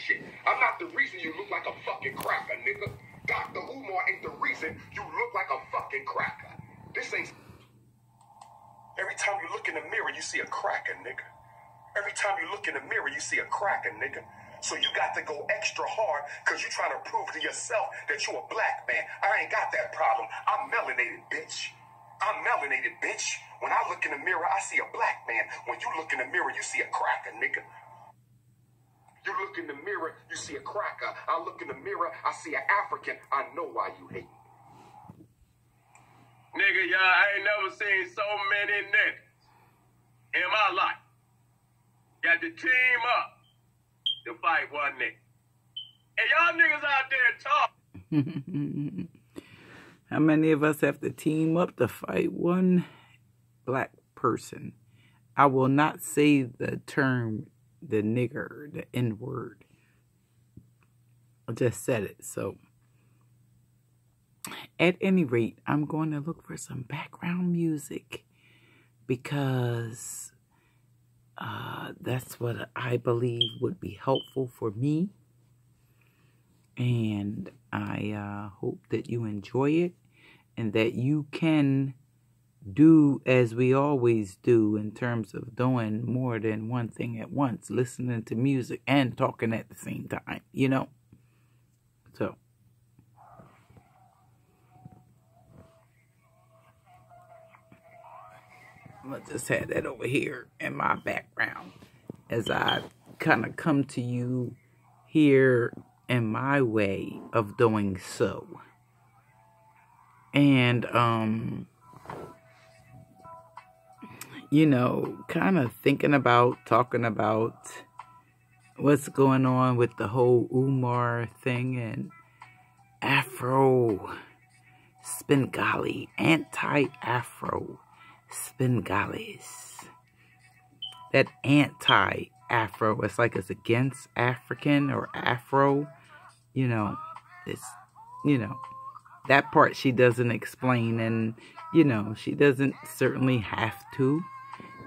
shit. I'm not the reason you look like a fucking cracker, nigga. Dr. Umar ain't the reason you look like a fucking cracker. This ain't... Every time you look in the mirror, you see a cracker, nigga. Every time you look in the mirror, you see a cracker, nigga. So you got to go extra hard because you're trying to prove to yourself that you a black man. I ain't got that problem. I'm melanated, bitch. I'm melanated, bitch. When I look in the mirror, I see a black man. When you look in the mirror, you see a cracker, nigga. You look in the mirror, you see a cracker. I look in the mirror, I see an African. I know why you hate me. Nigga, y'all, I ain't never seen so many niggas in my life. Got to team up to fight one nigga. And y'all niggas out there talking. How many of us have to team up to fight one black person? I will not say the term, the nigger, the N-word. I just said it. So, at any rate, I'm going to look for some background music because that's what I believe would be helpful for me. And I hope that you enjoy it and that you can do as we always do in terms of doing more than one thing at once, listening to music and talking at the same time, you know? So, I just had that over here in my background as I kind of come to you here in my way of doing so. And, you know, kind of thinking about, talking about what's going on with the whole Umar thing and Afro-Svengali, anti-Afro-Svengalis. That anti-Afro, it's like it's against African or Afro, you know, it's, you know, that part she doesn't explain, and, you know, she doesn't certainly have to,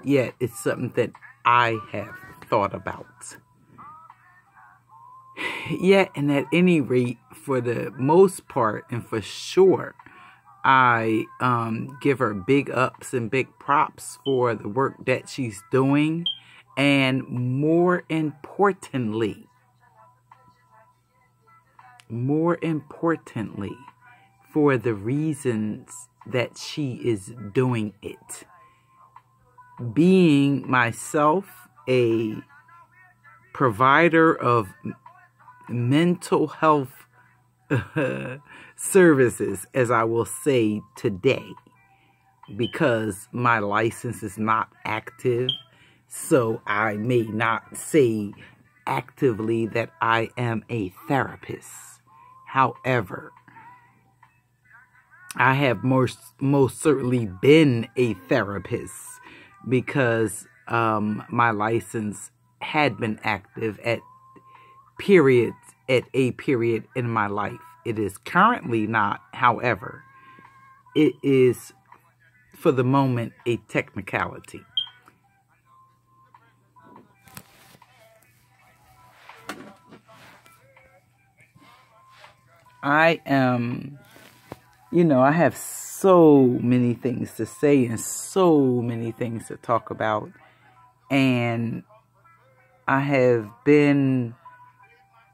yet it's something that I have thought about. Yet, and at any rate, for the most part, and for sure, I give her big ups and big props for the work that she's doing, and more importantly, for the reasons that she is doing it. Being myself a provider of mental health services, as I will say today, because my license is not active, so I may not say actively that I am a therapist. However, I have most certainly been a therapist because my license had been active at a period in my life. It is currently not, however, it is for the moment a technicality. I am, you know, I have so many things to say and so many things to talk about. And I have been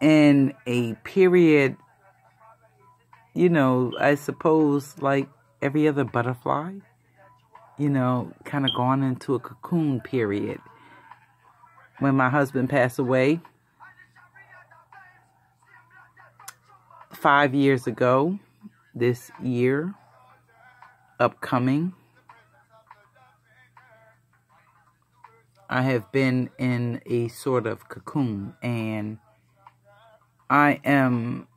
in a period, you know, I suppose like every other butterfly, you know, kind of gone into a cocoon period. When my husband passed away 5 years ago, this year, upcoming, I have been in a sort of cocoon, and I am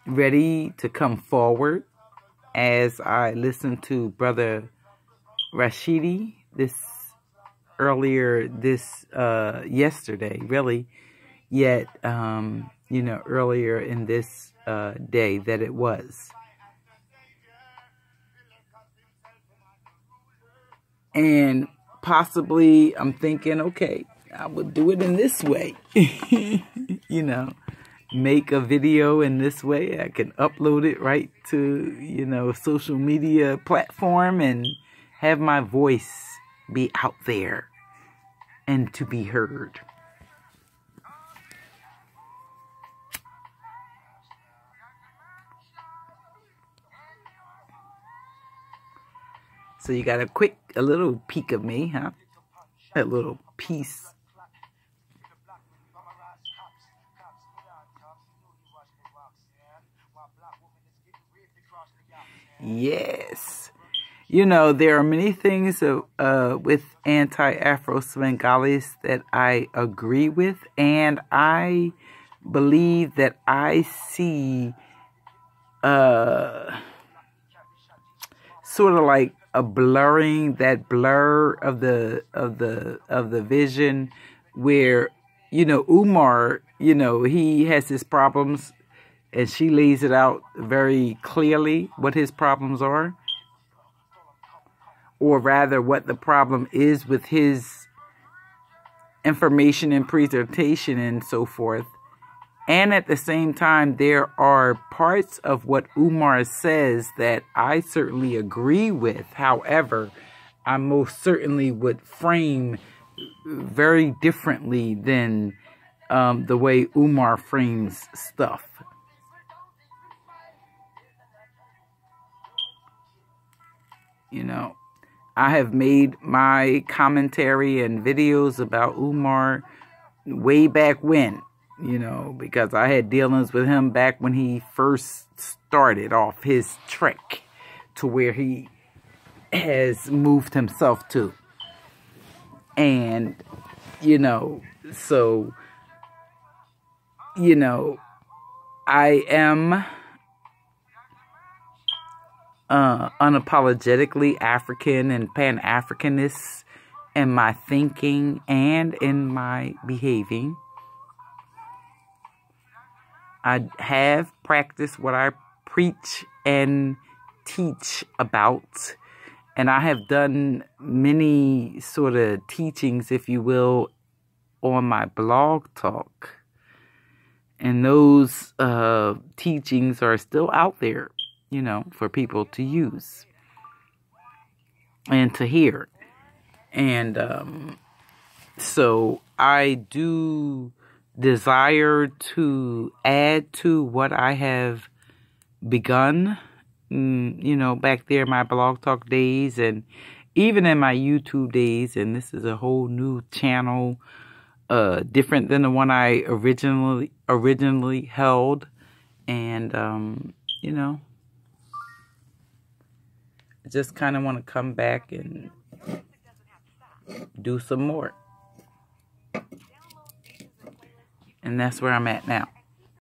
ready to come forward as I listened to Brother Rashidi yesterday, really, yet, you know, earlier in this day that it was. And possibly I'm thinking, okay, I would do it in this way. you know, make a video in this way. I can upload it right to, you know, social media platform and have my voice be out there and to be heard. So you got a little peek of me, huh? A little piece. Yes. You know, there are many things with Umar-Svengalis that I agree with, and I believe that I see sort of like a blurring, that blur of the vision, where, you know, Umar, you know, he has his problems, and she lays it out very clearly what his problems are, or rather what the problem is with his information and presentation and so forth. And at the same time, there are parts of what Umar says that I certainly agree with. However, I most certainly would frame very differently than the way Umar frames stuff. You know, I have made my commentary and videos about Umar way back when. You know, because I had dealings with him back when he first started off his trek to where he has moved himself to. And, you know, so, you know, I am unapologetically African and Pan-Africanist in my thinking and in my behaving. I have practiced what I preach and teach about. And I have done many sort of teachings, if you will, on my blog talk. And those teachings are still out there, you know, for people to use and to hear. And so I do desire to add to what I have begun, you know, back there in my blog talk days and even in my YouTube days. And this is a whole new channel, different than the one I originally held. And, you know, I just kind of want to come back and do some more. And that's where I'm at now.